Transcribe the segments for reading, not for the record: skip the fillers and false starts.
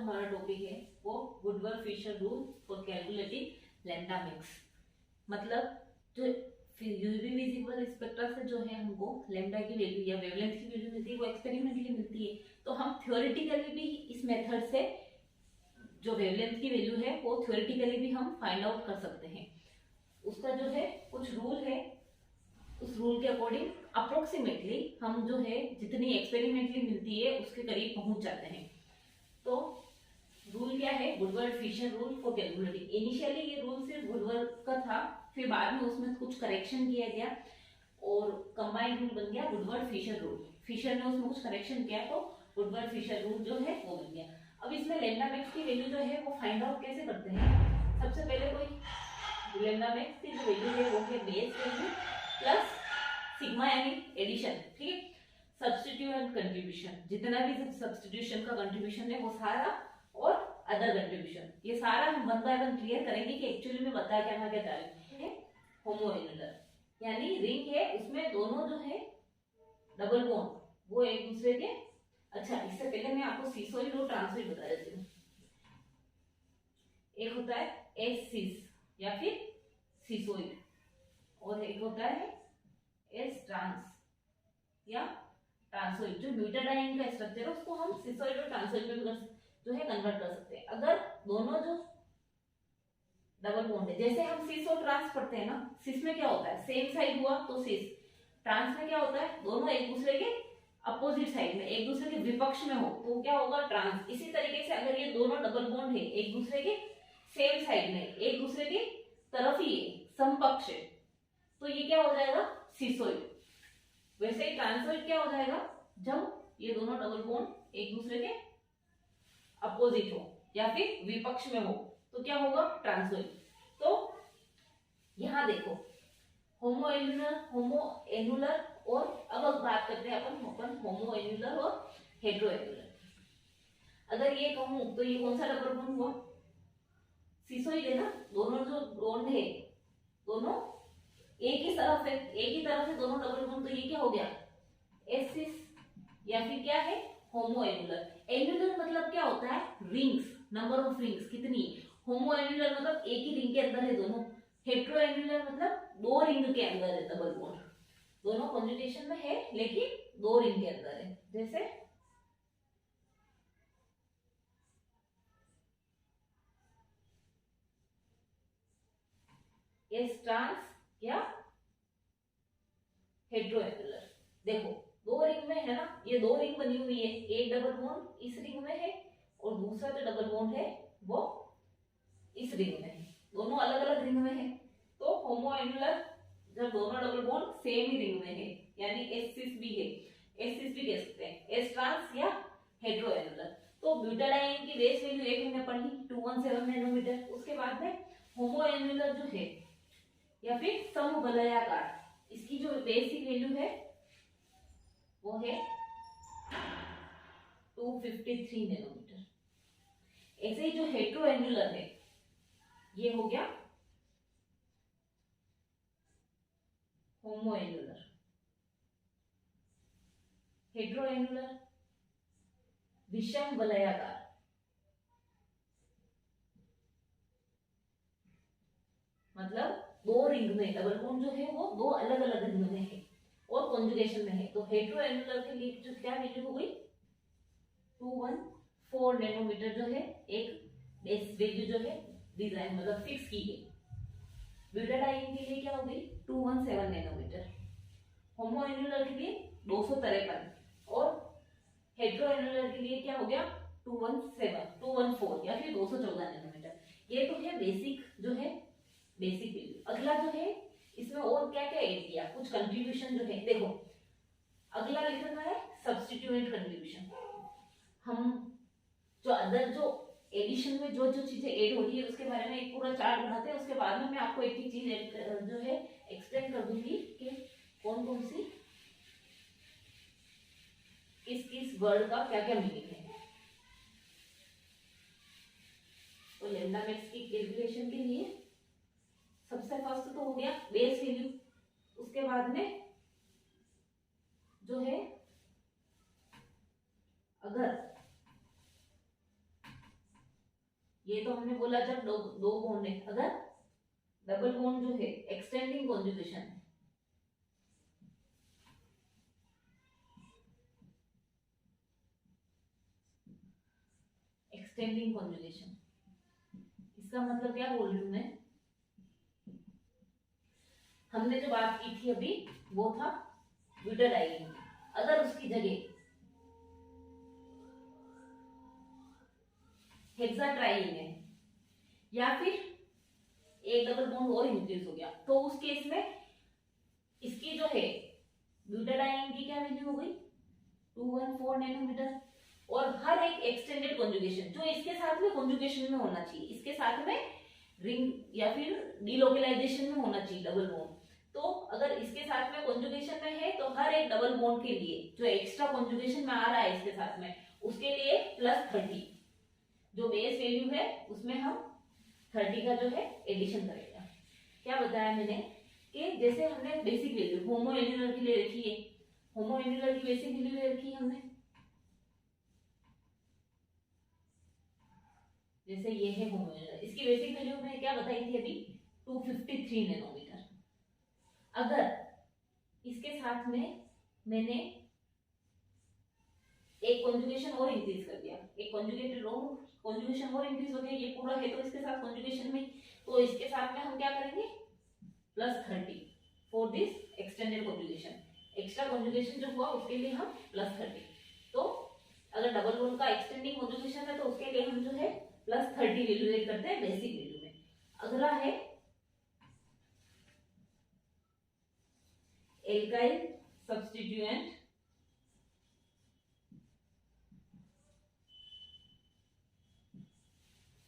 हमारा टॉपिक है वो Woodward Fisher rule for calculating lambda max. मतलब जो यूवी विजिबल स्पेक्ट्रा से जो है हमको लैम्डा की वैल्यू या वेवलेंथ की वैल्यू मिलती है वो एक्सपेरिमेंटली मिलती है, तो हम थ्योरेटिकली भी इस मेथड से जो वेवलेंथ की वैल्यू है वो थ्योरेटिकली भी हम फाइंड आउट कर सकते हैं। उसका जो है कुछ रूल है, उस रूल के अकॉर्डिंग अप्रोक्सीमेटली हम जो है जितनी एक्सपेरिमेंटली मिलती है उसके करीब पहुंच जाते हैं। तो रूल क्या है? Woodward Fisher rule for calculating. Initially ये रूल सिर्फ वुडवर्ड का था, फिर बाद में उसमें कुछ करेक्शन किया गया और कंबाइंड रूल बन गया वुडवर्ड फिशर रूल। फिशर ने उसमें कुछ करेक्शन किया तो वुडवर्ड फिशर रूल जो है वो बन गया। अब इसमें लैम्डा मैक्स की वैल्यू जो है वो फाइंड आउट कैसे करते हैं? सबसे पहले कोई लैम्डा मैक्स की जो वैल्यू है वो है बेस वैल्यू प्लस सिग्मा यानी एडिशन, ठीक है। सब्स्टिट्यूट एंड कंट्रीब्यूशन, जितना भी सब्स्टिट्यूशन का कंट्रीब्यूशन है वो सारा और अदर कंट्रीब्यूशन, ये सारा हम वन बाय वन क्लियर करेंगे कि एक्चुअली में बता क्या चाह रहे हैं। होमोएन्युलर यानी रिंग है, उसमें दोनों जो है डबल बॉन्ड वो एक दूसरे के। अच्छा, इससे पहले मैं आपको सीसॉइड और ट्रांसॉइड बता देती हूँ। एक होता है एस सिस या फिर सीसॉइड और एक होता है एस ट्रांस या ट्रांसॉइड। जो ब्यूटाडाइन का स्ट्रक्चर है उसको हम सीसॉइड और ट्रांसॉइड में भी जो है कन्वर्ट कर सकते हैं। अगर दोनों जो डबल बॉन्ड है, जैसे हम सिस और ट्रांस पढ़ते हैं ना, सिस में क्या होता है सेम साइड हुआ तो सिस, ट्रांस में क्या होता है दोनों एक दूसरे के अपोजिट साइड में एक दूसरे के विपक्ष में हो तो क्या होगा ट्रांस। इसी तरीके से अगर ये दोनों डबल बॉन्ड है एक दूसरे के सेम साइड में एक दूसरे की तरफ ही है, समपक्ष है, तो ये क्या हो जाएगा सिसॉइड। वैसे ही ट्रांसॉइड क्या हो जाएगा जब ये दोनों डबल बॉन्ड एक दूसरे के अपोजिट हो या फिर विपक्ष में हो तो क्या होगा ट्रांसॉइड। तो यहां देखो होमोएन्युलर और अब बात करते हैं अपन होमोएन्युलर और हेटेरोएन्युलर। अगर ये कहूं तो ये कौन सा डबल बॉन्ड हुआ? सिसॉइड है ना, दोनों जो बॉन्ड है दोनों एक ही तरफ है, एक ही तरफ है दोनों डबल बॉन्ड, तो ये क्या हो गया एस सिस या फिर क्या है होमोएन्युलर। एन्युलर मतलब क्या होता है रिंग्स, नंबर ऑफ रिंग्स कितनी। होमोएन्युलर मतलब एक ही रिंग के अंदर है दोनों। हेटेरोएन्युलर मतलब दो रिंग के अंदर है डबल बॉन्ड, दोनों कॉन्जुगेशन में है लेकिन दो रिंग के अंदर है। जैसे एस ट्रांस या हेटेरोएन्युलर। देखो दो रिंग में है ना, ये दो रिंग बनी हुई है, एक डबल बॉन्ड इस रिंग में है और दूसरा जो डबल बॉन्ड है वो इस रिंग में है, दोनों अलग अलग रिंग में है। तो होमोएन्युलर जब दोनों डबल बॉन्ड सेम ही रिंग में है यानी एस सिस भी है, एस सिस भी कह सकते हैं, एस ट्रांस या हेटेरोएन्युलर। तो ब्यूटाडाइन की बेस वैल्यू एक हमने पढ़ ली 217 नैनोमीटर। उसके बाद में होमोएन्युलर जो है या फिर समवलयाकार, इसकी जो बेसिक वैल्यू है वो है 253 नैनोमीटर। ऐसे ही जो हेटेरोएन्युलर है ये हो गया होमोएन्युलर। हेटेरोएन्युलर विषम वलयाकार, मतलब दो रिंग में डबल बॉन्ड जो है वो दो अलग अलग रिंग में है और कॉन्जुगेशन में है। तो हेटेरोएन्युलर के लिए जो क्या वैल्यू हो गई 214 नैनोमीटर जो है एक बेस वैल्यू जो है डिजाइन मतलब फिक्स की है। ब्यूटाडाइन के लिए क्या हो गई 217 नैनोमीटर, होमोएन्युलर के लिए 253 और हेटेरोएन्युलर के लिए क्या हो गया 214 या फिर 214 नैनोमीटर। ये तो है बेसिक जो है बेसिक वैल्यू। अगला जो है इसमें और क्या क्या ऐड किया, कुछ कंट्रीब्यूशन जो है। देखो अगला लिख रखा है सब्स्टिट्यूएंट कंट्रीब्यूशन। हम जो अदर जो एडिशन में जो जो चीजें ऐड हो रही है उसके बारे में एक पूरा चार्ट बनाते हैं, उसके बाद में मैं आपको एक एक चीज जो है एक्सप्लेन कर दूंगी कि कौन कौन सी किस वर्ड का क्या क्या मीनिंग है। तो लैम्डा मैक्स की कैलकुलेशन के लिए सबसे फर्स्ट तो हो गया बेस वैल्यू, उसके बाद में जो है अगर ये तो हमने बोला जब दो बॉन्ड है। अगर डबल बॉन्ड जो है एक्सटेंडिंग कॉन्जुगेशन है, एक्सटेंडिंग कॉन्जुगेशन, इसका मतलब क्या बोल रही हूं मैं, हमने जो बात की थी अभी वो था ब्यूटाडाइन। अगर उसकी जगह हेक्साट्राईन है या फिर एक डबल बॉन्ड और इंक्रीज हो गया, तो उस केस में इसकी जो है ब्यूटाडाइन की क्या वैल्यू हो गई 214 नैनोमीटर। और हर एक एक्सटेंडेड कॉन्जुगेशन जो इसके साथ में कॉन्जुगेशन में होना चाहिए, इसके साथ में रिंग या फिर डीलोकलाइजेशन में होना चाहिए डबल बॉन्ड। तो अगर इसके साथ में कॉन्जुगेशन में है तो हर एक डबल बॉन्ड के लिए जो एक्स्ट्रा कॉन्जुगेशन में आ रहा है इसके साथ में, उसके लिए +30 जो बेस वैल्यू है उसमें हम 30 का जो है एडिशन करेगा। क्या बताया मैंने कि जैसे हमने बेसिक वैल्यू होमो एन्युलर की ले रखी है, होमो एन्युलर की बेसिक वैल्यू ले रखी है हमने, जैसे ये है होमो एन्युलर, इसकी बेसिक वैल्यू मैंने क्या बताई थी अभी 253 नैनोमीटर। अगर इसके साथ में मैंने एक कॉन्जुगेशन और इंक्रीज कर दिया, एक कॉन्जुगेटेड रो कॉन्जुगेशन और इंक्रीज हो गया, ये पूरा है तो इसके साथ कॉन्जुगेशन में, तो इसके साथ में हम क्या करेंगे +30 for this extended conjugation. Extra conjugation जो हुआ उसके लिए हम +30। तो अगर डबल बॉन्ड का एक्सटेंडिंग कॉन्जुगेशन है तो उसके लिए हम जो है +30 वैल्यू ऐड करते हैं बेसिक वैल्यू में। अगला है एल्काइल सब्स्टिट्यूएंट,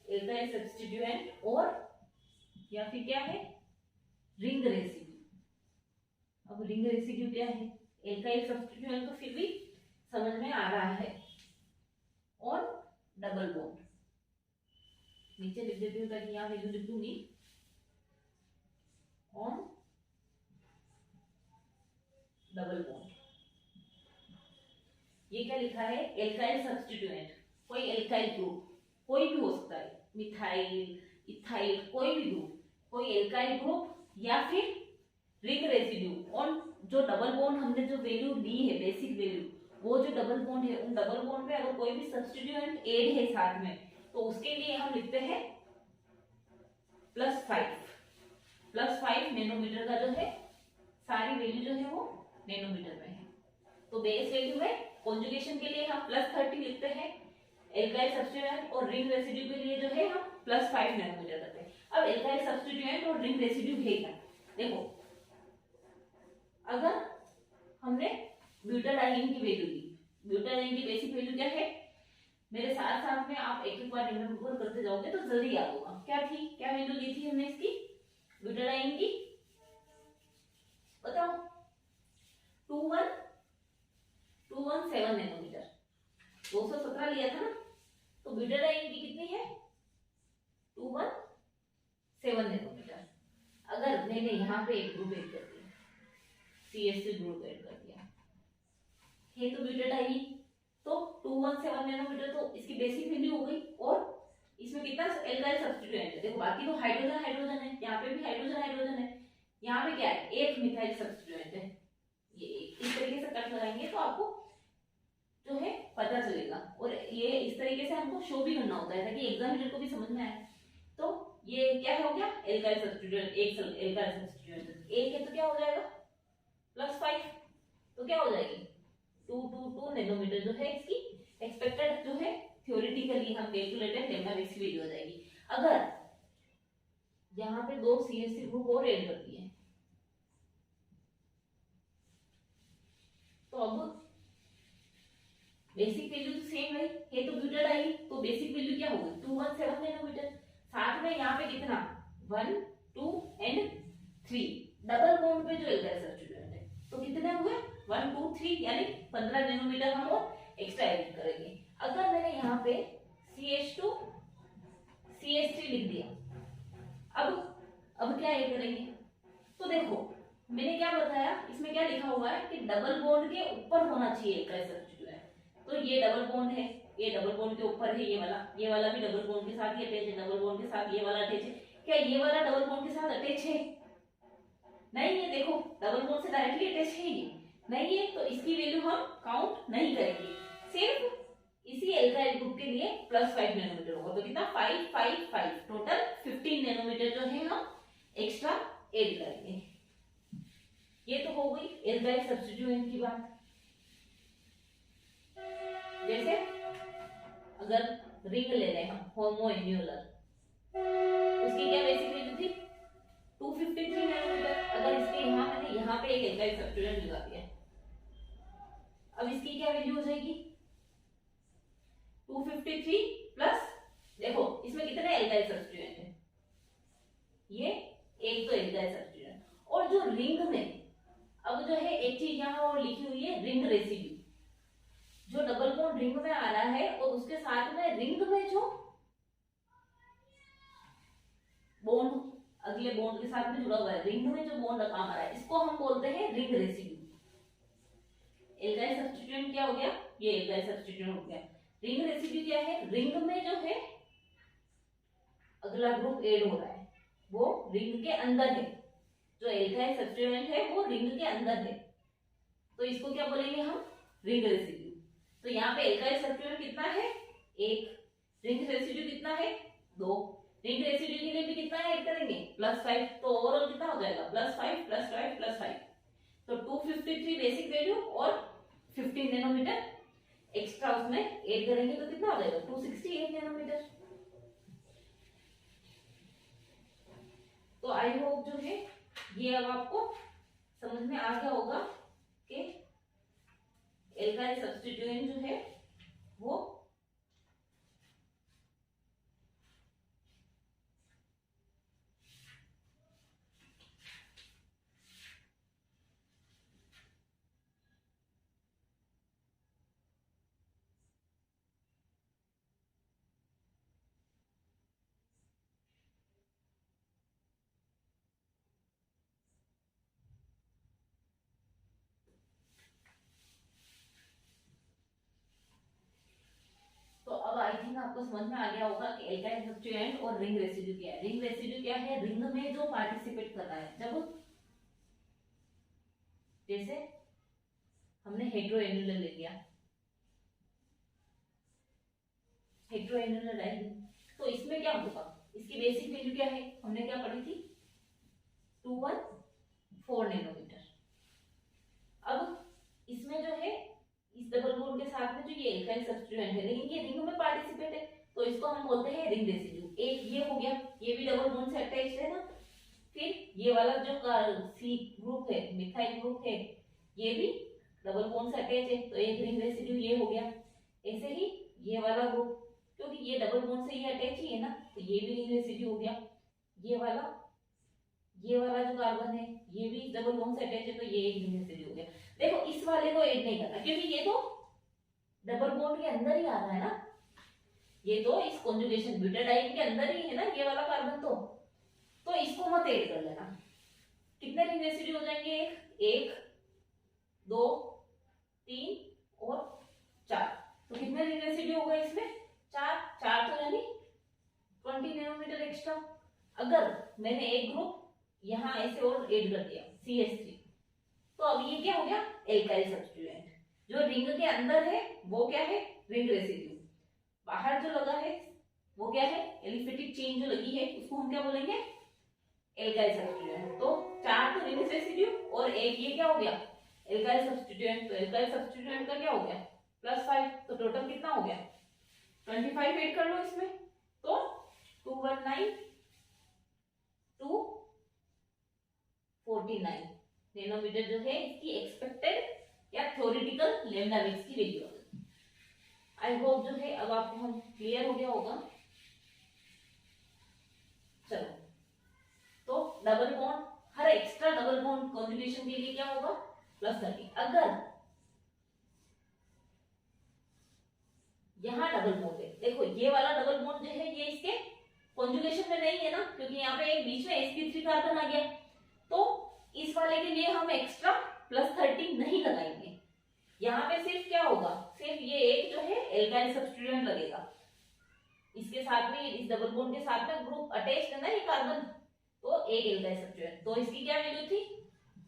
एल्काइल सब्स्टिट्यूएंट और या फिर क्या है रिंग रेसिड्यू। अब रिंग रेसिड्यू क्या है, एल्काइल सब्स्टिट्यूएंट तो फिर भी समझ में आ रहा है, और डबल बॉन्ड नीचे लिख देती हूँ ताकि यहाँ वैल्यू लिख दूंगी, ऑन डबल बॉन्ड। ये क्या लिखा है एल्काइल सब्स्टिट्यूएंट, कोई एल्काइल ग्रुप कोई भी हो सकता है, मिथाइल इथाइल कोई भी ग्रुप, कोई एल्काइल ग्रुप या फिर रिंग रेसिड्यू ऑन जो डबल बॉन्ड हमने जो वैल्यू ली है बेसिक वैल्यू, वो जो डबल बॉन्ड है उन डबल बॉन्ड पे अगर कोई भी सब्स्टिट्यूएंट ऐड है साथ में तो उसके लिए हम लिखते हैं +5 नैनोमीटर का जो है सारी वैल्यू जो है वो नैनोमीटर में है। तो बेस वैल्यू में कॉन्जुगेशन के लिए हम +30 लिखते हैं, एल्काइल सब्स्टिट्यूएंट और रिंग रेसिड्यू के लिए जो है हम +5 नैनोमीटर करते हैं। अब एल्काइल सब्स्टिट्यूएंट और रिंग रेसिड्यू है क्या, देखो अगर हमने ब्यूटाडाइन की वैल्यू ली, ब्यूटाडाइन की बेसिक वैल्यू क्या है, मेरे साथ साथ में आप एक एक बार रिमेंबर करते जाओगे तो जल्दी याद होगा। क्या थी, क्या वैल्यू ली थी हमने इसकी ब्यूटाडाइन की, बताओ 217 नैनोमीटर, 217 लिया था ना, तो ब्यूटाडाइन की कितनी है 217 नैनोमीटर। अगर मैंने यहाँ पे एक ग्रुप ऐड कर दिया, CH3 ग्रुप ऐड कर दिया है तो ब्यूटाडाइन, तो 217 नैनोमीटर तो इसकी बेसिक वैल्यू हो गई, और इसमें कितना एल्काइल सब्स्टिट्यूएंट है, देखो बाकी तो हाइड्रोजन हाइड्रोजन है, यहाँ पे भी हाइड्रोजन हाइड्रोजन है, यहाँ पे क्या है एक मिथाइल सब्स्टिट्यूएंट है। ये इस तरीके से कट लगाएंगे तो आपको जो है पता चलेगा, और ये इस तरीके से हमको शो भी करना होता है ताकि एग्जामिनर को भी समझ में आए। तो ये क्या हो गया एल्काइल सब्स्टिट्यूएंट, एक एल्काइल सब्स्टिट्यूएंट एक है तो क्या हो जाएगा +5, तो क्या हो जाएगी 222 नैनोमीटर जो है इसकी एक्सपेक्टेड जो है थ्योरेटिकली हम कैलकुलेटेड लेम्डा मैक्स की वैल्यू हो जाएगी। अगर यहाँ पे 2 CH3 ग्रुप और ऐड कर दिए तो अब बेसिक वैल्यू तो सेम है तो ब्यूटाडाइन, तो बेसिक वैल्यू क्या होगी 217 नैनोमीटर, साथ में यहाँ पे कितना 1 2 एंड 3 डबल बॉन्ड पे जो एल्काइल सब्स्टिट्यूएंट है तो कितने हुए 1 2 3 यानी 15 नैनोमीटर हम और एक्स्ट्रा ऐड करेंगे। अगर मैंने यहाँ पे CH2 CH3 लिख दिया, अब क्या ऐड करेंगे, तो देखो मैंने क्या बताया इसमें क्या लिखा हुआ है कि डबल बॉन्ड के ऊपर होना चाहिए एल्काइल सब्स्टिट्यूएंट, तो ये डबल बॉन्ड है ये डबल बॉन्ड के ऊपर है, ये वाला भी डबल बॉन्ड के साथ ही अटैच है, डबल बॉन्ड के साथ ये वाला अटैच है। क्या ये वाला डबल बॉन्ड के साथ अटैच है? नहीं है। देखो डबल बॉन्ड से डायरेक्टली अटैच है ये नहीं है, तो इसकी वैल्यू हम काउंट नहीं करेंगे। सिर्फ इसी एल्काइल ग्रुप के लिए +5 नैनोमीटर होगा, तो कितना 5 5 5 टोटल 15 नैनोमीटर जो है हम एक्स्ट्रा ऐड करेंगे। ये तो हो गई एल्काइल सब्स्टिट्यूएंट की बात। जैसे अगर रिंग ले रहे हैं हम होमोएन्युलर, उसकी क्या बेसिक वैल्यू थी 253 नैनोमीटर। अगर इसके मैंने यहाँ पे एक एल्काइल सब्स्टिट्यूएंट लगा दिया, अब इसकी क्या वैल्यू हो जाएगी 253 प्लस, देखो इसमें कितने एल्काइल सब्स्टिट्यूएंट है, ये एक तो एल्काइल सब्स्टिट्यूएंट। और जो रिंग में अब जो है एक चीज यहाँ और लिखी हुई है रिंग रेसिड्यू, जो डबल बॉन्ड रिंग में आ रहा है और उसके साथ में रिंग में जो बॉन्ड अगले बॉन्ड के साथ में जुड़ा हुआ है, रिंग में जो बॉन्ड काम आ रहा है, इसको हम बोलते हैं रिंग रेसिड्यू। एल्काइल सब्स्टिट्यूएंट क्या हो गया, ये एल्काइल सब्स्टिट्यूएंट हो गया। रिंग रेसिड्यू क्या है, रिंग में जो है अगला ग्रुप ऐड हो रहा है वो रिंग के अंदर है, जो एल्काइल सब्स्टिट्यूएंट है वो रिंग के अंदर है, तो इसको क्या बोलेंगे हम रिंग रेसिड्यू। तो यहाँ पे एल्काइल सब्स्टिट्यूएंट कितना है 1, रिंग रेसिड्यू कितना है 2, रिंग रेसिड्यू के लिए भी कितना ऐड करेंगे +5, तो ओवरऑल कितना हो जाएगा +5 +5 +5, तो 253 बेसिक वैल्यू और 15 नैनोमीटर एक्स्ट्रा उसमें ऐड करेंगे तो कितना हो जाएगा 268 नैनोमीटर। तो आई होप जो है ये अब आपको समझ में आ गया होगा कि एल्काइल सब्स्टिट्यूएंट जो है वो आपको समझ में आ गया होगा कि एल्काइल सब्स्टिट्यूएंट और रिंग रेसिड्यू क्या है। रिंग रेसिड्यू क्या है, रिंग में जो पार्टिसिपेट कर रहा है, जब जैसे हमने हेटेरोएन्युलर ले लिया, हेटेरोएन्युलर डायग्राम, तो इसमें क्या होगा, इसकी बेसिक वैल्यू क्या है, हमने क्या पढ़ी थी 214 नैनोमीटर। अब इसमें जो है इस डबल बॉन्ड के साथ में जो ये एल्काइल सब्स्टिट्यूएंट है, लेकिन ये रिंग में पार्टिसिपेट है, तो इसको हम बोलते हैं रिंग रेसिड्यू। एक ये हो गया, ये भी डबल बॉन्ड से अटैच्ड है ना। फिर ये वाला जो सी ग्रुप है, मिथाइल ग्रुप है, ये भी डबल बॉन्ड से अटैच है, तो एक रिंग रेसिड्यू ये हो गया। ऐसे ही ये वाला ग्रुप, क्योंकि ये डबल बॉन्ड से ये अटैच ही है ना, तो ये भी रिंग रेसिड्यू हो गया। ये वाला जो कार्बन है ये भी डबल बॉन्ड से अटैच है, तो ये एक रिंग रेसिड्यू हो गया। देखो इस वाले को ऐड नहीं करना, क्योंकि ये तो डबल बॉन्ड के अंदर ही आ रहा है ना, ये तो इस कॉन्जुगेशन ब्यूटाडाइन के अंदर ही है ना ये वाला कार्बन, तो इसको मत ऐड कर लेना। कितने रिंग रेसिड्यू हो जाएंगे, 1 2 3 और 4, तो कितने रिंग रेसिड्यू होगा इसमें 4 तो यानी 20 नैनोमीटर एक्स्ट्रा। अगर मैंने एक ग्रुप यहाँ ऐसे और ऐड कर दिया CH3, तो अब ये क्या हो गया एल्काइल सब्स्टिट्यूएंट। जो रिंग के अंदर है वो क्या है रिंग रेसिड्यू, बाहर जो लगा है वो क्या है एलिफेटिक चेन जो लगी है उसको हम क्या बोलेंगे एल्काइल सब्स्टिट्यूएंट। तो 4 तो रिंग रेसिड्यू और एक ये क्या हो गया एल्काइल सब्स्टिट्यूएंट, तो एल्काइल सब्स्टिट्यूएंट का क्या हो गया +5, तो टोटल कितना हो गया 25 ऐड कर लो इसमें, तो 219 249 नैनोमीटर जो है इसकी एक्सपेक्टेड या थ्योरेटिकल लैम्डा मैक्स की वैल्यू है। आई होप जो है अब आपको हम क्लियर हो गया होगा। चलो, तो डबल बॉन्ड, हर एक्स्ट्रा डबल बॉन्ड कॉन्जुगेशन के लिए क्या होगा +30। अगर यहाँ डबल बॉन्ड है, देखो ये वाला डबल बॉन्ड जो है ये इसके कॉन्जुगेशन में नहीं है ना, क्योंकि यहाँ पे एक बीच में sp3 कार्बन आ गया, तो इस वाले के लिए हम एक्स्ट्रा +30 नहीं लगाएंगे। यहाँ पे सिर्फ क्या होगा, सिर्फ ये एक जो है एल्काइल सब्स्टिट्यूएंट लगेगा, इसके साथ में इस डबल बॉन्ड के साथ में ग्रुप अटैच्ड है ना ये कार्बन, तो एक एल्काइल सब्स्टिट्यूएंट। तो इसकी क्या वैल्यू थी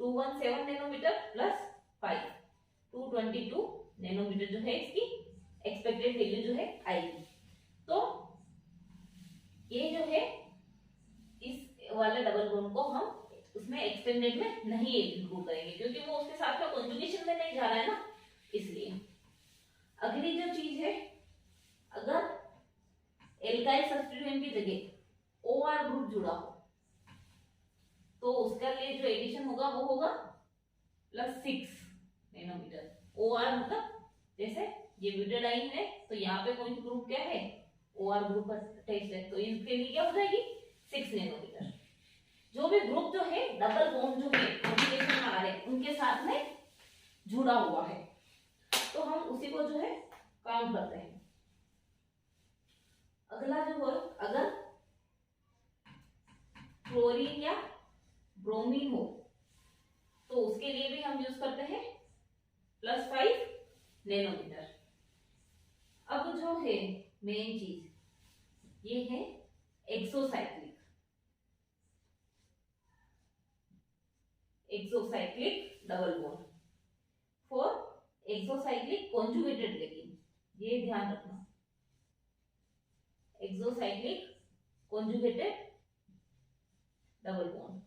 217 नैनोमीटर प्लस 5 222 नैनोमीटर जो है इसकी एक्सपेक्टेड वैल्यू जो है आएगी। तो ये जो है इस वाले डबल बॉन्ड को हम उसमें एक्सटेंडेड में नहीं इंक्लूड करेंगे क्योंकि वो उसके साथ में कॉन्जुगेशन में नहीं जा रहा है ना, इसलिए। अगली जो चीज है, अगर एल्काइल सब्स्टिट्यूएंट की जगह OR ग्रुप जुड़ा हो तो उसका लिए जो एडिशन होगा वो होगा +6 नैनोमीटर। OR मतलब जैसे ये ब्यूटाडाइन है तो यहाँ पे कोई ग्रुप क्या है OR ग्रुप अटैच है, तो इसके लिए क्या हो जाएगी 6 नैनोमीटर। जो भी ग्रुप जो है डबल बॉन्ड जो है कॉम्बिनेशन में आ रहे हैं उनके साथ में जुड़ा हुआ है, तो हम उसी को जो है काउंट करते हैं। अगला जो है, अगर क्लोरीन या ब्रोमीन हो तो उसके लिए भी हम यूज करते हैं +5 नैनोमीटर। अब जो है मेन चीज ये है exocyclic double bond for exocyclic conjugated, लेकिन ये ध्यान रखना exocyclic conjugated double bond.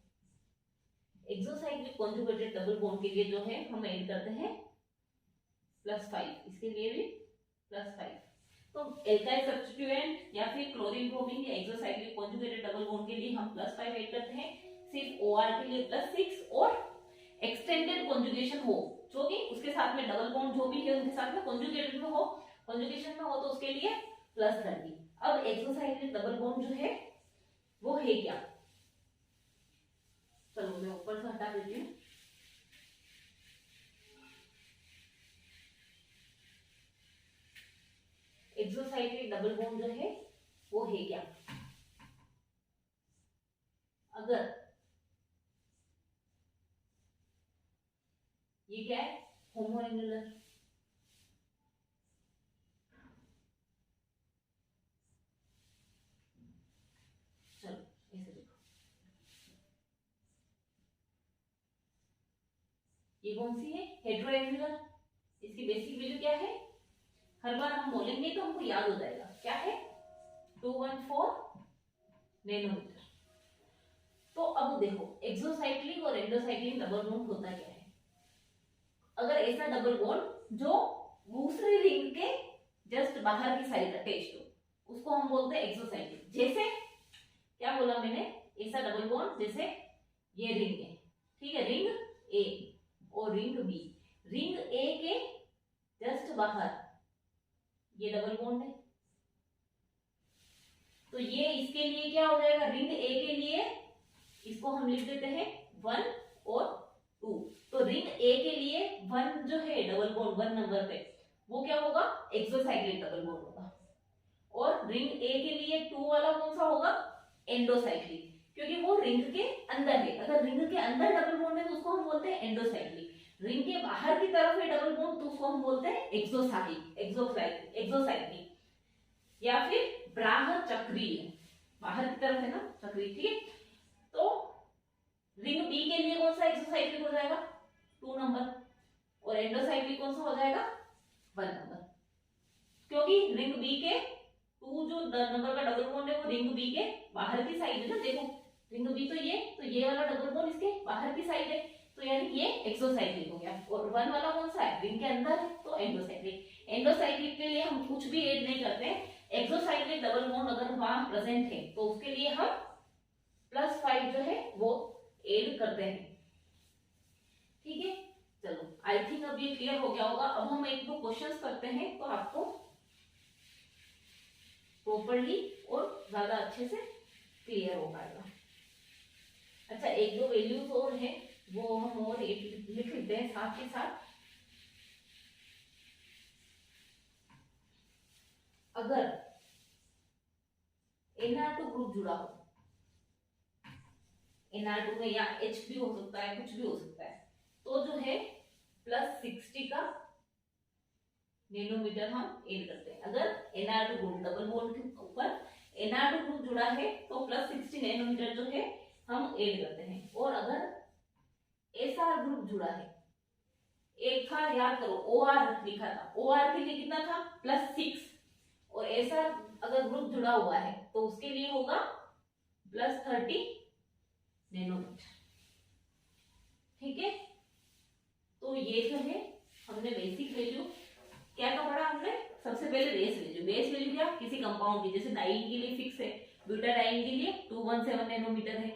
Exocyclic conjugated double bond के लिए जो है हम ऐड करते हैं +5, इसके लिए भी +5। तो एल्काइल सब्स्टिट्यूएंट या फिर क्लोरीन ब्रोमीन या एक्सोसाइक्लिक कॉन्जुगेटेड डबल बॉन्ड के लिए हम +5 ऐड करते हैं, सिर्फ OR के लिए +6, और एक्सटेंडेड कॉन्जुगेशन हो जो कि उसके साथ में डबल बॉन्ड जो भी है उनके साथ में कॉन्जुगेटेड में हो, कॉन्जुगेशन में हो तो उसके लिए +30। अब एक्सोसाइक्लिक डबल बॉन्ड जो है वो है क्या, चलो मैं ऊपर से हटा देती हूँ। एक्सोसाइक्लिक डबल बॉन्ड जो है वो है क्या, अगर ये क्या है होमोएंगुलर, चलो ऐसे देखो, ये कौन सी है हेटेरोएंगुलर, इसकी बेसिक वैल्यू क्या है, हर बार हम बोलेंगे तो हमको याद हो जाएगा, क्या है 214 नैनोमीटर। तो अब देखो एक्सोसाइक्लिक और एंडोसाइक्लिक डबल बॉन्ड होता क्या है, अगर ऐसा डबल बॉन्ड जो दूसरी रिंग के जस्ट बाहर की साइड अटैच्ड हो उसको हम बोलते हैं एक्सोसाइक्लिक। जैसे क्या बोला मैंने, ऐसा डबल बॉन्ड जैसे ये रिंग है, ठीक है, रिंग A और रिंग B, रिंग A के जस्ट बाहर ये डबल बॉन्ड है, तो ये इसके लिए क्या हो जाएगा, रिंग A के लिए इसको हम लिख देते हैं 1 और 2, तो रिंग A के लिए 1 जो है डबल बॉन्ड 1 नंबर पे वो क्या होगा एक्सोसाइक्लिक डबल बॉन्ड होगा, और रिंग A के लिए 2 वाला कौन सा होगा एंडोसाइक्लिक, क्योंकि वो रिंग के अंदर है। अगर रिंग के अंदर डबल बॉन्ड है तो उसको हम बोलते हैं एंडोसाइक्लिक, रिंग के बाहर की तरफ है डबल बॉन्ड तो उसको हम बोलते हैं एक्सोसाइक्लिक या फिर ब्राह चक्रीय, बाहर की तरफ है ना चक्रीय, ठीक है। तो रिंग B के लिए कौन सा एक्सोसाइक्लिक हो जाएगा 2 नंबर, और एंडोसाइक्लिक कौन सा हो जाएगा 1 नंबर, क्योंकि रिंग B के 2 जो नंबर का डबल बॉन्ड है वो रिंग B के बाहर की साइड है ना, देखो रिंग B तो ये वाला डबल बॉन्ड इसके बाहर की साइड है, तो यानी ये एक्सोसाइक्लिक हो गया, और 1 वाला कौन सा है रिंग के अंदर है तो एंडोसाइक्लिक। एंडोसाइक्लिक के लिए हम कुछ भी ऐड नहीं करते हैं, एक्सोसाइक्लिक डबल बॉन्ड अगर वहां प्रेजेंट है तो उसके लिए हम +5 जो है वो ऐड करते हैं, ठीक है। चलो आई थिंक अब ये क्लियर हो गया होगा। अब हम 1-2 क्वेश्चंस करते हैं तो आपको प्रॉपर्ली और ज्यादा अच्छे से क्लियर हो पाएगा। अच्छा 1-2 वैल्यूज और हैं वो हम और लिख लेते हैं साथ के साथ। अगर NR2 ग्रुप जुड़ा हो, NR2 में या H भी हो सकता है, कुछ भी हो सकता है, तो जो है +60 का नैनोमीटर हम ऐड करते हैं। अगर Nr2 ग्रुप डबल बॉन्ड के ऊपर Nr2 ग्रुप जुड़ा है तो +60 नैनोमीटर जो है हम ऐड करते हैं। और अगर Sr ग्रुप जुड़ा है, एक था याद करो OR लिखा था, OR के लिए कितना था +6, और Sr अगर ग्रुप जुड़ा हुआ है तो उसके लिए होगा +30 नैनोमीटर। ठीक है, तो ये जो है हमने बेसिक वैल्यू क्या क्या पढ़ा हमने। सबसे पहले बेस वैल्यू, बेस वैल्यू क्या किसी कंपाउंड की, जैसे डाइन के लिए फिक्स है, ब्यूटाडाइन के लिए 217 नैनोमीटर है।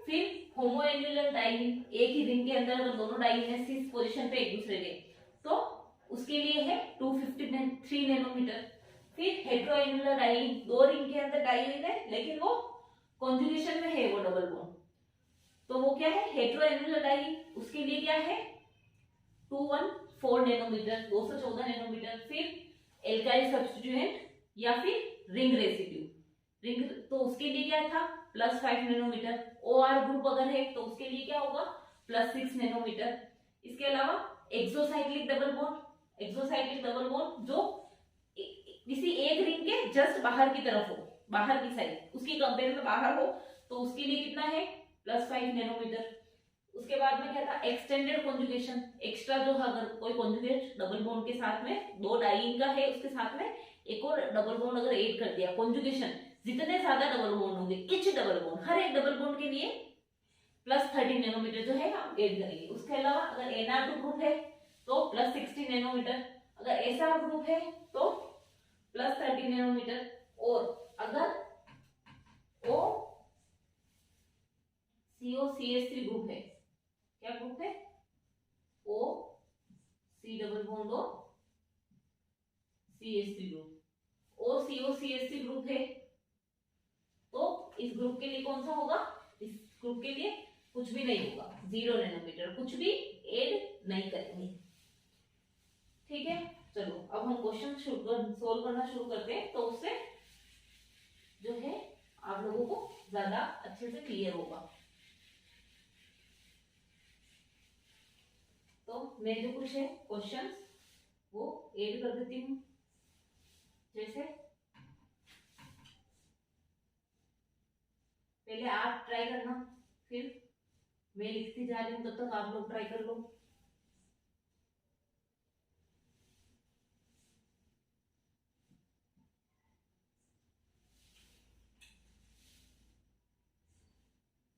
फिर होमोएन्युलर डाइन, एक ही रिंग के अंदर अगर दोनों डाइन है सिस पोजीशन पे एक दूसरे के, तो उसके लिए है 253 नैनोमीटर। फिर हेटेरोएन्युलर डाइन, दो रिंग के अंदर डाइन है लेकिन वो कॉन्जुगेशन में है, वो डबल बॉन्ड, तो वो क्या है हेटेरोएन्युलर डाइन, उसके लिए क्या है 214 नैनोमीटर, 214 नैनोमीटर। फिर एल्काइल सब्स्टिट्यूएंट या फिर रिंग रेसिड्यू, रिंग तो उसके लिए क्या था +5 नैनोमीटर। OR ग्रुप अगर है तो उसके लिए क्या होगा +6 नैनोमीटर। इसके अलावा exocyclic double bond, exocyclic double bond जो किसी एक रिंग के जस्ट बाहर की तरफ हो, बाहर की साइड, उसकी कंपेयर में बाहर हो, तो उसके लिए कितना है +5 नैनोमीटर। उसके बाद में क्या था एक्सटेंडेड कॉन्जुगेशन, एक्स्ट्रा जो अगर कोई कॉन्जुगेट डबल बॉन्ड के साथ में दो डाइन का है उसके साथ में एक और डबल बॉन्ड अगर ऐड कर दिया, कॉन्जुगेशन जितने ज्यादा डबल बॉन्ड होंगे, इच डबल बॉन्ड, हर एक डबल बॉन्ड के लिए +30 नैनोमीटर जो है हम ऐड करेंगे। उसके अलावा अगर Nr2 ग्रुप है तो +60 नैनोमीटर, अगर Sr ग्रुप है तो +30 नैनोमीटर, और अगर O COCH3 ग्रुप है, क्या ग्रुप है O C double bond O CH3 group, O COCH3 group है तो इस ग्रुप के लिए कौन सा होगा, इस ग्रुप के लिए कुछ भी नहीं होगा, 0 नैनोमीटर, कुछ भी ऐड नहीं करेंगे। ठीक है, चलो अब हम क्वेश्चन सोल्व करना शुरू करते हैं, तो उससे जो है आप लोगों को ज्यादा अच्छे से क्लियर होगा। तो मैं जो कुछ है क्वेश्चंस वो ऐड कर देती हूँ, जैसे पहले आप ट्राई करना, फिर मैं लिखती जा रही हूँ तब तक आप लोग ट्राई कर लो।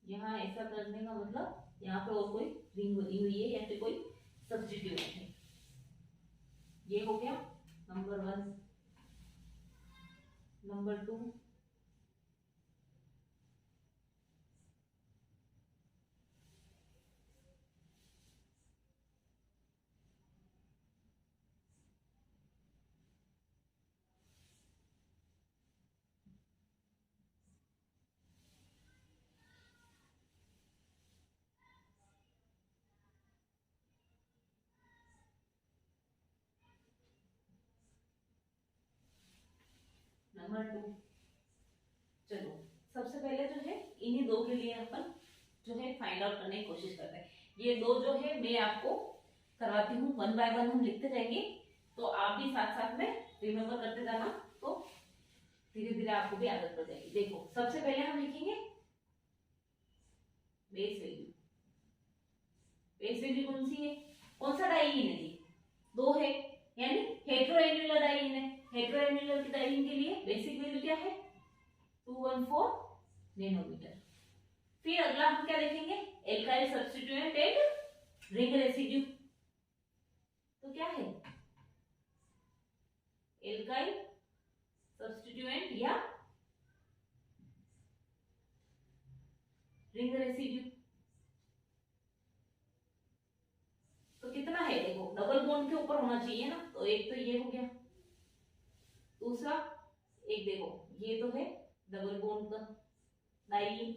यहाँ ऐसा करने का मतलब यहाँ पे और कोई रिंग बनी हुई है या फिर कोई सब्स्टिट्यूट है। ये हो गया नंबर 1, नंबर 2, नंबर 2। चलो सबसे पहले जो है इन्हीं दो के लिए अपन जो है फाइंड आउट करने की कोशिश करते हैं। ये दो जो है मैं आपको करवाती हूँ, 1 बाय 1 हम लिखते जाएंगे, तो आप भी साथ साथ में रिमेम्बर करते जाना, तो धीरे धीरे आपको भी आदत पड़ जाएगी। देखो सबसे पहले हम लिखेंगे बेस वैल्यू। बेस वैल्यू कौन सी है, कौन सा डाइन है, दो है, यानी हेटेरोएन्युलर डाइन है। हेटेरोएन्युलर की डाइन के लिए बेसिक वैल्यू क्या है 214 नैनोमीटर। फिर अगला हम क्या लिखेंगे alkyl substituent and ring residue, तो क्या है एल्काइल सब्स्टिट्यूएंट या रिंग रेसिड्यू, तो कितना है देखो डबल बॉन्ड के ऊपर होना चाहिए ना, तो एक तो ये हो गया, दूसरा एक देखो ये तो है डबल बॉन्ड का डाइन,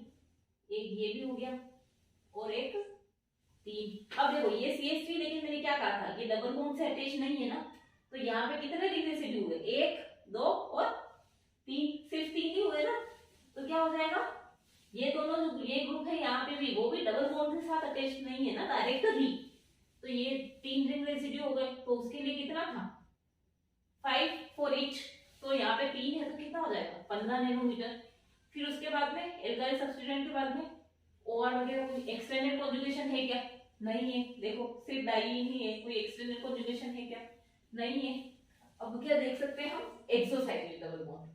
एक ये भी हो गया, और एक 3। अब देखो ये CH3, लेकिन मैंने क्या कहा था ये डबल बॉन्ड से अटैच नहीं है ना, तो यहाँ पे कितने रिंग रेसिड्यू हुए 1 2 और 3, सिर्फ 3 ही हुए ना, तो क्या हो जाएगा ये दोनों जो ये ग्रुप है यहाँ पे भी वो भी डबल बॉन्ड के साथ अटैच नहीं है ना डायरेक्टली, तो ये 3 रिंग रेसिड्यू हो गए, तो उसके लिए कितना था 5 फॉर ईच, तो यहाँ पे 3 है तो कितना हो जाएगा 15 नैनोमीटर। फिर उसके बाद में एल्काइल सब्स्टिट्यूएंट के बाद में OR वगैरह कोई एक्सटेंडेड कॉन्जुगेशन है क्या? नहीं है। देखो सिर्फ डाइईन ही है, कोई एक्सटेंडेड कॉन्जुगेशन है क्या? नहीं है। अब क्या देख सकते हैं हम? Exocyclic double bond.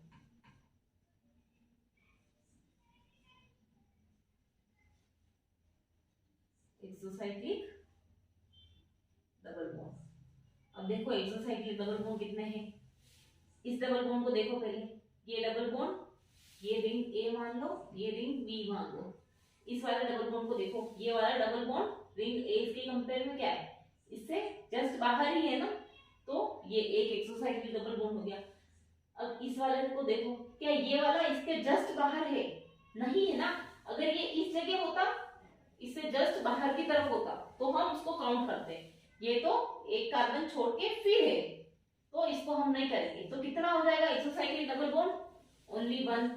Exocyclic double bond. अब देखो एक्सोसाइक्लिक डबल बॉन्ड कितने हैं? इस डबल बॉन्ड को देखो पहले, ये डबल बॉन्ड, ये रिंग ए मान लो, ये रिंग बी मान लो। इस वाले डबल बॉन्ड को देखो, ये वाला डबल बॉन्ड रिंग ए के कंपेयर में क्या है? इससे जस्ट बाहर ही है ना, तो ये एक एक्सोसाइक्लिक डबल बॉन्ड हो गया। अब इस वाले को देखो, क्या ये वाला इसके जस्ट बाहर है? नहीं है ना। अगर ये इस जगह होता, इससे जस्ट बाहर की तरफ होता, तो हम उसको काउंट करते हैं। ये तो एक कार्बन छोड़ के फिर है, तो इसको हम नहीं करेंगे। तो कितना हो जाएगा एक्सोसाइक्लिक डबल बॉन्ड? ओनली 1।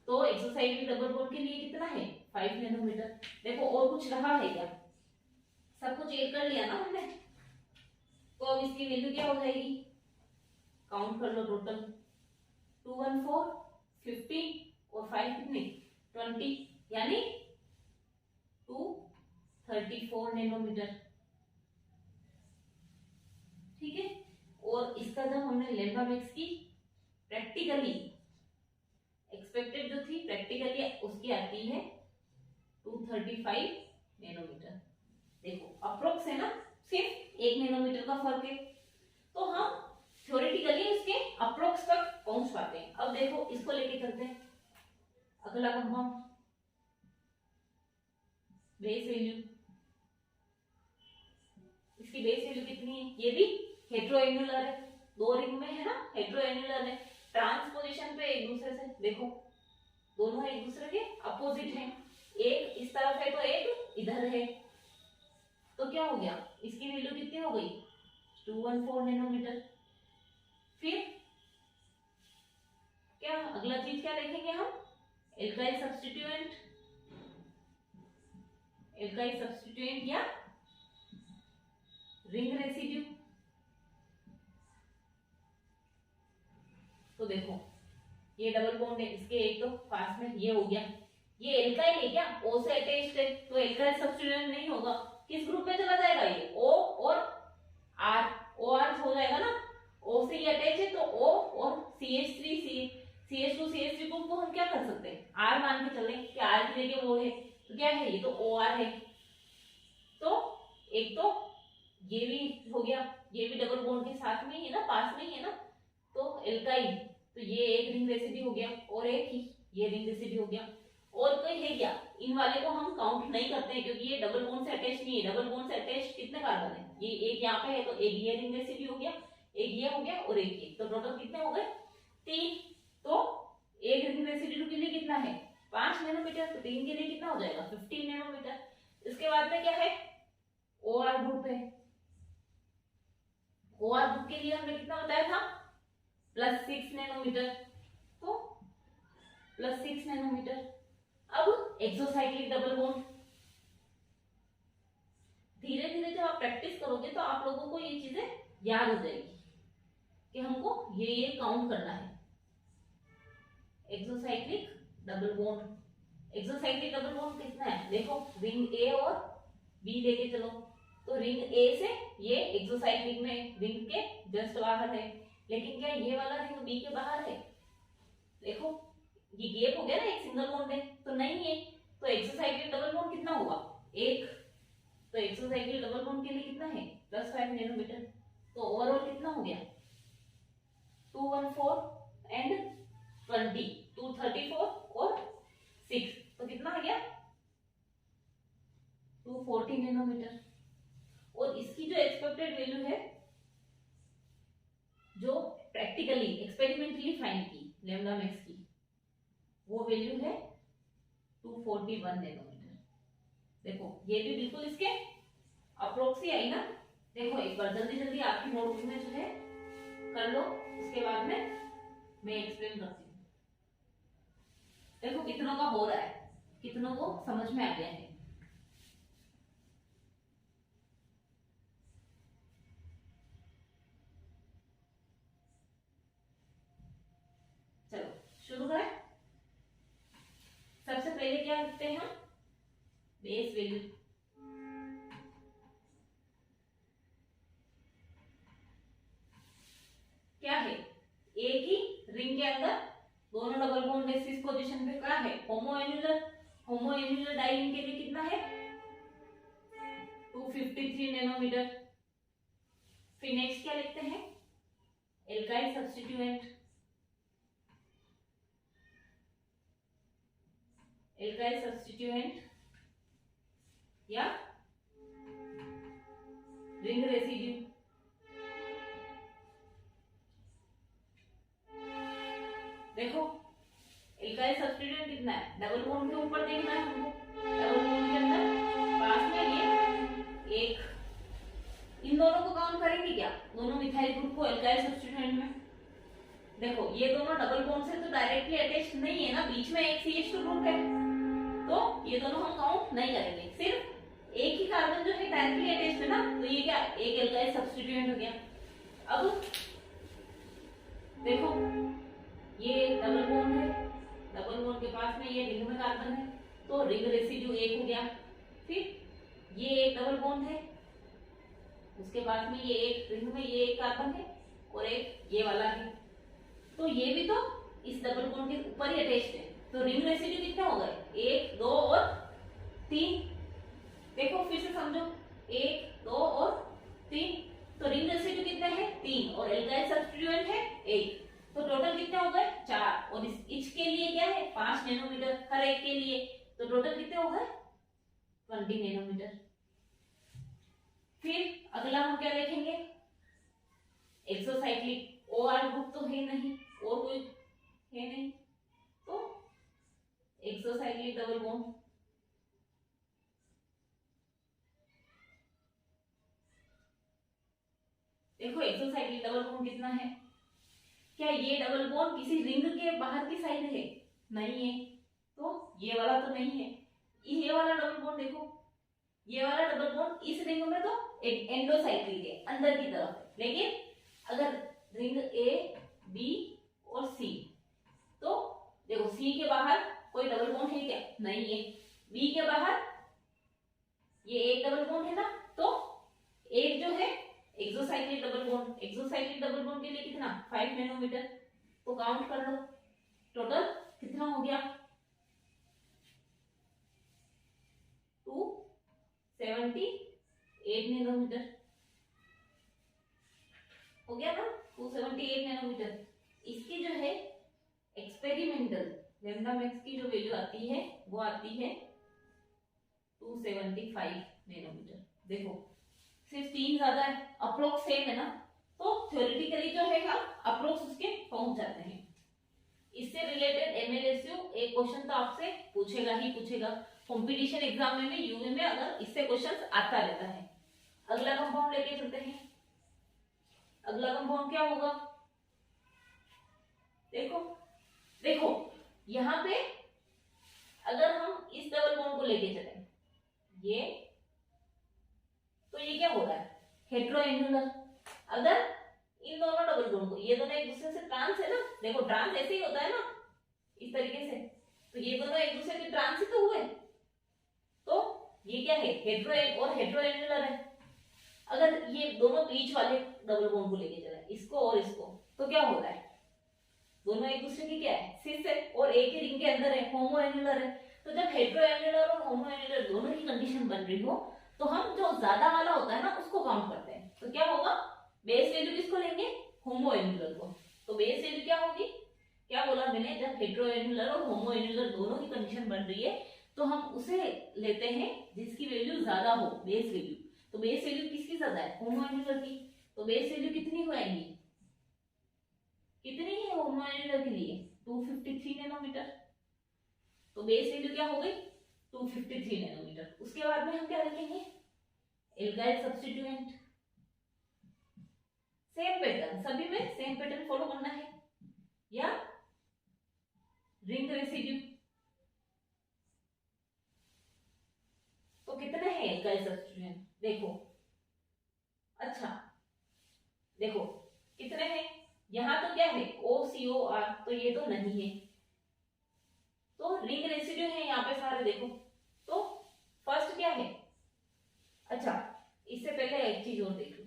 तो एक्सोसाइक्लिक डबल बॉन्ड के लिए कितना है? 5 नैनोमीटर। देखो और कुछ रहा है क्या? सब कुछ ऐड कर लिया ना हमने, तो अब इसकी वैल्यू क्या हो जाएगी? काउंट कर लो टोटल, 214, 50 और 5 कितनी? 20, यानी 234 नैनोमीटर। ठीक है। और इसका जब हमने लैम्डा मैक्स की प्रैक्टिकली, एक्सपेक्टेड जो थी प्रैक्टिकली उसकी आती है 235 नैनोमीटर। देखो अप्रोक्स है ना, सिर्फ 1 नैनोमीटर का फर्क है, तो हम थ्योरेटिकली इसके अप्रोक्स तक पहुंच पाते हैं। अब देखो इसको लेके चलते हैं अगला कंपाउंड, बेस वैल्यू। इसकी बेस वैल्यू कितनी है? ये भी हेट्रोएन्युलर है, 2 रिंग में है ना, हेट्रोएन्युलर है। ट्रांसपोजिशन पे एक दूसरे से देखो, दोनों एक दूसरे के अपोजिट हैं, एक इस तरफ है तो एक इधर है, तो क्या हो गया? इसकी वैल्यू कितनी हो गई? 214 नैनोमीटर। फिर क्या अगला चीज क्या देखेंगे हम? एल्काइल सब्स्टिट्यूएंट, एल्काइल सब्स्टिट्यूएंट या रिंग रेसिड्यू। तो देखो ये डबल बॉन्ड है, इसके एक तो पास में ये हो गया, ये एल्काइल है क्या? O से अटैच्ड है, तो एल्काइल सब्स्टिट्यूएंट नहीं होगा। किस ग्रुप में चला जाएगा? ये O और R, OR हो जाएगा ना, O से ये अटैच है तो O और CH3 CH2 CH3 ग्रुप को हम क्या कर सकते हैं? R मान के चलें कि R की जगह वो है, तो क्या है? ये तो OR है। तो एक तो ये भी हो गया, ये भी डबल बॉन्ड के साथ में ही है ना, पास में ही है ना, तो एल्काइल, तो ये एक रिंग रेसिड्यू हो गया, और एक ही ये रिंग रेसिड्यू हो गया। और कोई है क्या? इन वाले को हम काउंट नहीं करते हैं, क्योंकि ये डबल बॉन्ड से अटैच नहीं है। डबल बॉन्ड से अटैच कितने कार्बन है? ये एक यहाँ पे है, तो एक ये रिंग रेसिड्यू हो गया, एक ये हो गया और एक ये, तो टोटल कितने हो गए? 3। तो एक रिंग रेसिड्यू के लिए कितना है? 5 नैनोमीटर, तो 3 के लिए कितना हो जाएगा? 15 नैनोमीटर। इसके बाद में क्या है? OR ग्रुप है। OR ग्रुप के लिए हमने कितना बताया था? +6 नैनोमीटर, तो +6 नैनोमीटर। अब एक्सोसाइक्लिक डबल बॉन्ड, धीरे धीरे जब आप प्रैक्टिस करोगे तो आप लोगों को ये चीजें याद हो जाएगी कि हमको ये काउंट करना है। Exocyclic double bond, exocyclic double bond कितना है? देखो रिंग ए और बी लेके चलो, तो रिंग ए से ये एक्सोसाइक्लिक में रिंग के जस्ट बाहर है, लेकिन क्या ये वाला रिंग बी के बाहर है? देखो ये गैप हो गया ना, एक सिंगल बॉन्ड है, तो नहीं है। तो एक्सोसाइक्लिक डबल बॉन्ड कितना होगा? 1। तो एक्सोसाइक्लिक डबल बॉन्ड के लिए कितना है? +5 नैनोमीटर। तो ओवरऑल कितना हो गया? 214 एंड 20, 234 और 6, तो कितना आ गया? 240 नैनोमीटर। और इसकी जो एक्सपेक्टेड वैल्यू है, जो प्रैक्टिकली एक्सपेरिमेंटली फाइंड की लैम्डा मैक्स की, वो वैल्यू है 241 नैनोमीटर। देखो ये भी बिल्कुल इसके अप्रोक्स ही आई ना। देखो एक बार जल्दी जल्दी आपकी नोटबुक में जो है कर लो, उसके बाद में मैं एक्सप्लेन करती हूँ। देखो कितनों का हो रहा है, कितनों को समझ में आ गया है। क्या रखते हैं हम, बेस वैल्यू। क्या है, एक ही रिंग के अंदर दोनों डबल बॉन्ड बेसिस पोजीशन पे क्या है, होमोएन्युलर डाइइंग के लिए कितना है 253 नैनोमीटर। फिर नेक्स्ट क्या लिखते हैं, एल्काइल सब्स्टिट्यूएंट, या रिंग रेसिड्यू। देखो एल्काइल सब्स्टिट्यूएंट कितना है, डबल बॉन्ड के ऊपर देखना है हमको, डबल बॉन्ड के अंदर पास में ये एक, इन दोनों को काउंट करेंगे क्या, दोनों मिथाइल ग्रुप को एल्काइल सब्स्टिट्यूएंट में। देखो ये दोनों डबल बॉन्ड से तो डायरेक्टली अटैच नहीं है ना, बीच में एक CH2 ग्रुप है, तो ये दोनों हम काउंट नहीं करेंगे, सिर्फ एक ही कार्बन जो है डायरेक्टली अटैच है ना, तो ये क्या एक एल्काइल सब्स्टिट्यूएंट हो गया। अब देखो ये डबल बॉन्ड है, डबल बॉन्ड के पास में ये रिंग में कार्बन है, तो रिंग रेसिड्यू एक हो गया। फिर ये एक डबल बॉन्ड है, उसके पास में ये एक रिंग में ये एक कार्बन है और एक ये वाला है, तो ये भी तो इस डबल बॉन्ड के ऊपर ही अटैच्ड है, तो रिंग रेसिड्यू कितने हो गए, 1 2 और 3। देखो फिर से समझो, 1 2 और 3, तो रिंग रेसिड्यू कितने हैं 3 और एल्काइल सब्स्टिट्यूएंट है 1, तो टोटल कितने हो गए 4, और इस के लिए क्या है 5 नैनोमीटर हर एक के लिए, तो टोटल कितने हो गए 20 नैनोमीटर। फिर अगला हम क्या देखेंगे, एक्सोसाइक्लिक, OR ग्रुप तो है नहीं और कोई है नहीं, तो एक्सोसाइक्लिक डबल बॉन्ड। देखो एक्सोसाइक्लिक डबल बॉन्ड कितना है, क्या ये डबल बॉन्ड किसी रिंग के बाहर की साइड है, नहीं है, तो ये वाला तो नहीं है, ये वाला डबल बॉन्ड देखो, ये वाला डबल बॉन्ड इस रिंग में तो एक एंडोसाइक्लिक है अंदर की तरफ, लेकिन अगर रिंग A B और C, तो देखो C के बाहर कोई डबल बॉन्ड है क्या, नहीं है, B के बाहर ये एक डबल बॉन्ड है ना, तो एक जो है exocyclic double bond, exocyclic double bond के लिए कितना 5 नैनोमीटर, तो काउंट कर लो टोटल कितना हो गया 278 नैनोमीटर हो गया ना, 278 नैनोमीटर। इसकी जो है एक्सपेरिमेंटल लैम्डा मैक्स की जो वैल्यू आती है वो आती है 275 नैनोमीटर। देखो सिर्फ 3 ज्यादा है, अप्रोक्स सेम है ना, तो थ्योरेटिकली जो है हम अप्रोक्स उसके पहुंच जाते हैं। इससे रिलेटेड MLSU एक क्वेश्चन तो आपसे पूछेगा ही पूछेगा, कंपटीशन एग्जाम में यूए में अगर इससे क्वेश्चंस आता रहता है। अगला कंपाउंड लेके चलते हैं, अगला कंपाउंड क्या होगा, देखो देखो यहाँ पे अगर हम इस डबल बॉन्ड को लेके चले ये, तो ये क्या हो रहा है हेट्रोएन्युलर। अगर इन दोनों डबल बॉन्ड को, ये दोनों एक दूसरे से ट्रांस है ना, देखो ट्रांस ऐसे ही होता है ना इस तरीके से, तो ये दोनों एक दूसरे के ट्रांस ही तो हुए, तो ये क्या है हेट्रो और हेट्रोएन्युलर है। अगर ये दोनों बीच वाले डबल बॉन्ड को लेके चला इसको और इसको, तो क्या हो रहा है दोनों एक दूसरे की क्या है सिस है और एक ही रिंग के अंदर है, होमोएन्युलर है। तो जब हेट्रोएन्युलर और होमोएन्युलर दोनों की कंडीशन बन रही हो, तो हम जो ज्यादा वाला होता है ना उसको काउंट करते हैं, तो क्या होगा बेस वैल्यू किसको लेंगे होमोएन्युलर को, तो बेस वैल्यू क्या होगी, क्या बोला मैंने, जब हेट्रोएन्युलर और होमोएन्युलर दोनों की कंडीशन बन रही है तो हम उसे लेते हैं जिसकी वैल्यू ज्यादा हो बेस वैल्यू। तो बेस वैल्यू किसकी ज्यादा है होमोएन्युलर की, तो बेस वैल्यू कितनी हो आएगी, कितनी है होमोएन्युलर के लिए 253 नैनोमीटर, तो बेस वैल्यू क्या हो गई 253 नैनोमीटर। उसके बाद में हम क्या रखेंगे एल्काइल सब्स्टिट्यूएंट, सेम पैटर्न, सभी में सेम पैटर्न फॉलो करना है, या रिंग रेसिड्यू। तो कितने हैं एल्काइल सब्स्टिट्यूएंट देखो, अच्छा देखो कितने हैं, यहां तो क्या है OCOR, तो ये तो नहीं है, तो रिंग रेसिड्यू है यहाँ पे सारे, देखो। तो फर्स्ट क्या है, अच्छा इससे पहले एक चीज और देख लो,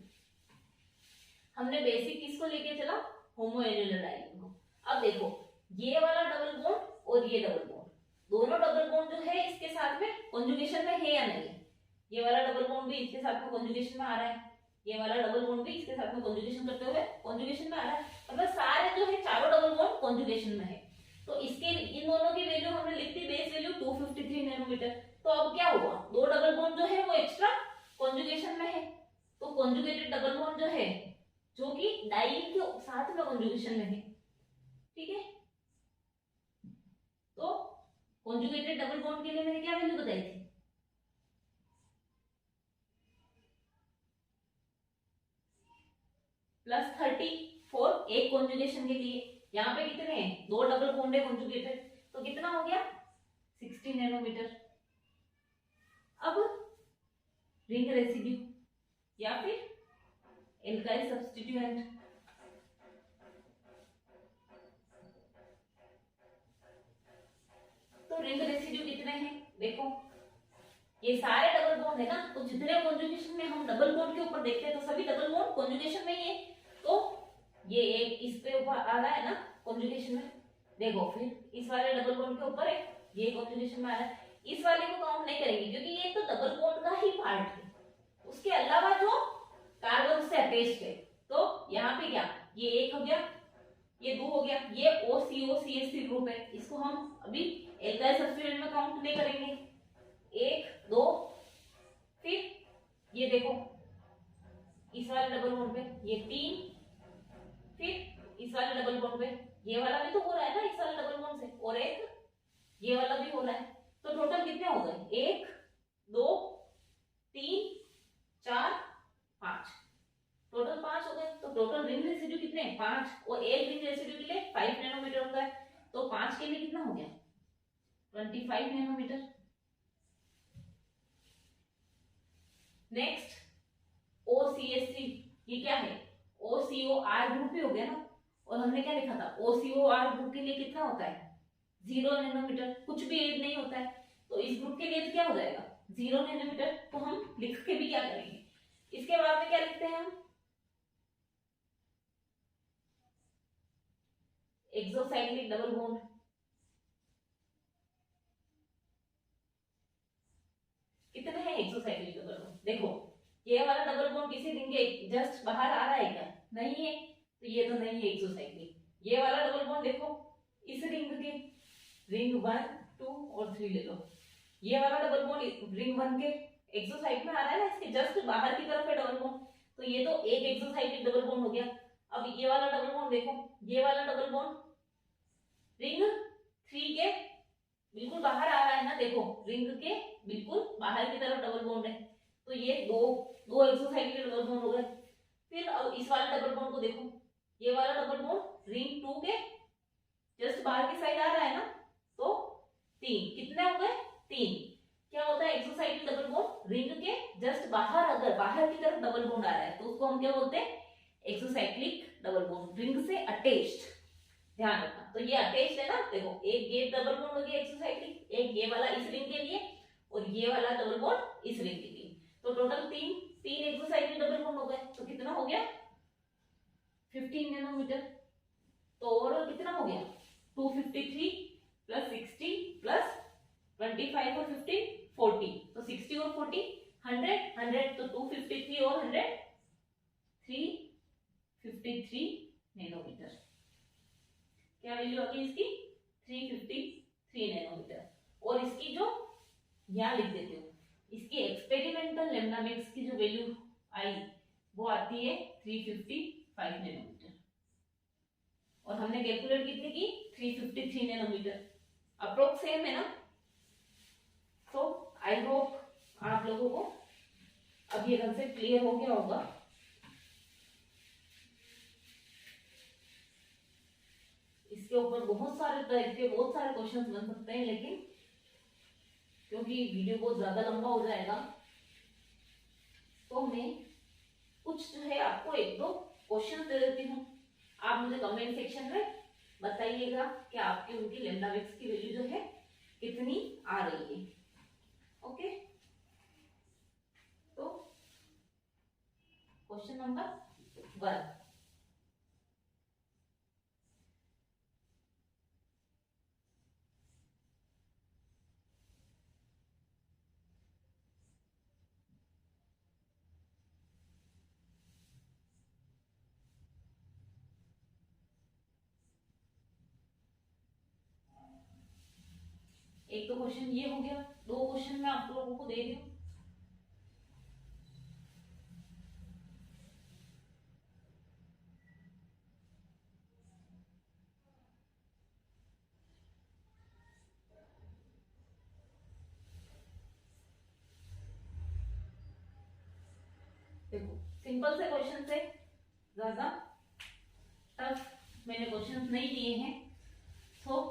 हमने बेसिक किसको लेके चला, होमोएन्युलर डाइईन को। अब देखो ये वाला डबल बॉन्ड और ये डबल बॉन्ड, दोनों डबल बॉन्ड जो है इसके साथ में कॉन्जुगेशन में है या नहीं है। ये वाला डबल बॉन्ड भी इसके साथ में कॉन्जुगेशन में आ रहा है, ये वाला डबल बॉन्ड भी इसके साथ में कॉन्जुगेशन करते हुए कॉन्जुगेशन में आ रहा है, मतलब सारे जो है चारों डबल बॉन्ड कॉन्जुगेशन में है। तो इसके इन दोनों की वैल्यू हमने लिख दी, बेस वैल्यू 253 नैनोमीटर। तो अब क्या हुआ, दो डबल बॉन्ड जो है वो एक्स्ट्रा कॉन्जुगेशन में है, तो कॉन्जुगेटेड डबल बॉन्ड जो है जो कि डाइईन के साथ में कॉन्जुगेशन में है, ठीक है। तो कॉन्जुगेटेड डबल बॉन्ड के लिए मैंने क्या वैल्यू बताई थी, +30 एक कॉन्जुगेशन के लिए। यहाँ पे कितने हैं, दो डबल बॉन्ड है कॉन्जुगेटेड, तो कितना हो गया 60 नैनोमीटर। अब रिंग रेसिड्यू या फिर एल्काइल सब्स्टिट्यूएंट, तो रिंग रेसिड्यू कितने हैं, देखो ये सारे डबल बॉन्ड है ना, तो जितने कॉन्जुगेशन में हम डबल बॉन्ड के ऊपर देखते हैं तो सभी डबल बॉन्ड कॉन्जुगेशन में ही है। तो ये एक इस पे ऊपर आ रहा है ना कॉन्जुगेशन में, देखो फिर इस वाले डबल बॉन्ड के ऊपर है, ये कॉन्जुगेशन में आ रहा है, इस वाले को काउंट नहीं करेंगे क्योंकि ये तो डबल बॉन्ड का ही पार्ट है, उसके अलावा जो कार्बन उससे अटैच्ड है। तो यहाँ पे क्या, ये एक हो गया, ये दो हो गया, ये OCO-CH3 ग्रुप है, इसको हम अभी एल्काइल सब्स्टिट्यूएंट में काउंट नहीं करेंगे। एक दो, फिर ये देखो इस वाले डबल बॉन्ड पे ये तीन, फिर इस वाले डबल बॉन्ड पे ये वाला भी तो हो रहा है ना इस वाले डबल बॉन्ड से, और एक ये वाला भी हो रहा है। तो टोटल कितने हो गए, 1 2 3 4 5, टोटल 5 हो गए। तो टोटल रिंग रेसिड्यू कितने हैं, 5, और एक रिंग रेसिड्यू के लिए 5 नैनोमीटर होता है, तो 5 के लिए कितना हो गया 25 नैनोमीटर। नेक्स्ट OCH3, ये क्या है, OCOR ग्रुप ही हो गया ना, और हमने क्या लिखा था, OCOR ग्रुप के लिए कितना होता है 0 नैनोमीटर, कुछ भी ऐड नहीं होता है, तो इस ग्रुप के लिए क्या हो जाएगा 0 नैनोमीटर। तो हम लिख के भी क्या करेंगे, इसके बाद में क्या लिखते हैं हम, एक्सोसाइक्लिक डबल बॉन्ड, कितने हैं एक्सोसाइक्लिक डबल बॉन्ड, देखो ये वाला डबल बॉन्ड किसी रिंग के जस्ट बाहर आ रहा है क्या, नहीं है, तो ये तो नहीं है एक्सोसाइक्लिक। ये वाला डबल बॉन्ड देखो इस रिंग के, रिंग 1 2 और 3 ले लो, ये वाला डबल बॉन्ड रिंग 1 के एक्सोसाइड में आ रहा है ना, इसके जस्ट बाहर की तरफ है डबल बॉन्ड, तो ये तो एक एक्सोसाइक्लिक डबल बॉन्ड हो गया। अब ये वाला डबल बॉन्ड देखो, ये वाला डबल बॉन्ड रिंग 3 के बिल्कुल बाहर आ रहा है ना, देखो रिंग के बिल्कुल बाहर की तरफ डबल बॉन्ड है, तो ये दो एक्सोसाइक्लिक डबल बॉन्ड हो गए। फिर अब इस वाले डबल बॉन्ड को देखो, ये वाला डबल बॉन्ड रिंग 2 के जस्ट बाहर की साइड आ रहा है ना, तो 3, कितने हो गए 3। क्या होता है एक्सोसाइक्लिक डबल बॉन्ड, रिंग के जस्ट बाहर अगर बाहर की तरफ डबल बॉन्ड आ रहा है तो उसको हम क्या बोलते हैं एक्सोसाइक्लिक डबल बॉन्ड, रिंग से अटैच्ड, ध्यान रखना। तो ये अटैच्ड है ना, देखो एक ये डबल बॉन्ड हो गया एक्सोसाइक्लिक, एक ये वाला इस रिंग के लिए और ये वाला डबल बॉन्ड इस रिंग के लिए, तो टोटल 3 एक्सोसाइक्लिक डबल बॉन्ड हो गए। तो कितना हो गया 15 नैनोमीटर। तो ओवरऑल कितना हो गया 253 प्लस 60 प्लस 25 और 15 40, तो 60 और 40 100, तो 253 और 100 353 नैनोमीटर। क्या वैल्यू आ गई इसकी 353 नैनोमीटर। और इसकी जो यहाँ लिख देते हो, इसकी एक्सपेरिमेंटल लैम्डा मैक्स की जो वैल्यू आई वो आती है 355 नैनोमीटर, और हमने कैलकुलेट कितनी की 353 नैनोमीटर, अप्रोक्स सेम है ना। तो आई होप आप लोगों को अब ये कंसेप्ट क्लियर हो गया होगा। इसके ऊपर बहुत सारे टाइप के बहुत सारे क्वेश्चंस बन सकते हैं, लेकिन क्योंकि वीडियो बहुत ज्यादा लंबा हो जाएगा तो मैं कुछ जो है आपको 1-2 क्वेश्चन दे देती हूँ। आप मुझे कमेंट सेक्शन में बताइएगा कि आपकी उनकी लैम्डा मैक्स की वैल्यू जो है इतनी आ रही है। ओके, तो क्वेश्चन नंबर 1, एक तो क्वेश्चन ये हो गया, 2 क्वेश्चन मैं आप लोगों को दे रही हूँ। देखो, सिंपल से क्वेश्चन से ज्यादा टफ मैंने क्वेश्चन नहीं दिए हैं। तो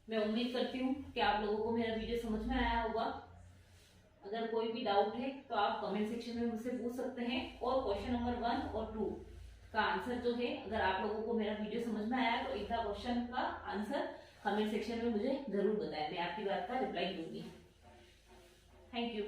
मैं उम्मीद करती हूँ कि आप लोगों को मेरा वीडियो समझ में आया होगा। अगर कोई भी डाउट है तो आप कमेंट सेक्शन में मुझसे पूछ सकते हैं, और क्वेश्चन नंबर 1 और 2 का आंसर जो है, अगर आप लोगों को मेरा वीडियो समझ में आया तो इतना क्वेश्चन का आंसर कमेंट सेक्शन में मुझे जरूर बताएं, मैं आपकी बात का रिप्लाई दूंगी। Thank you.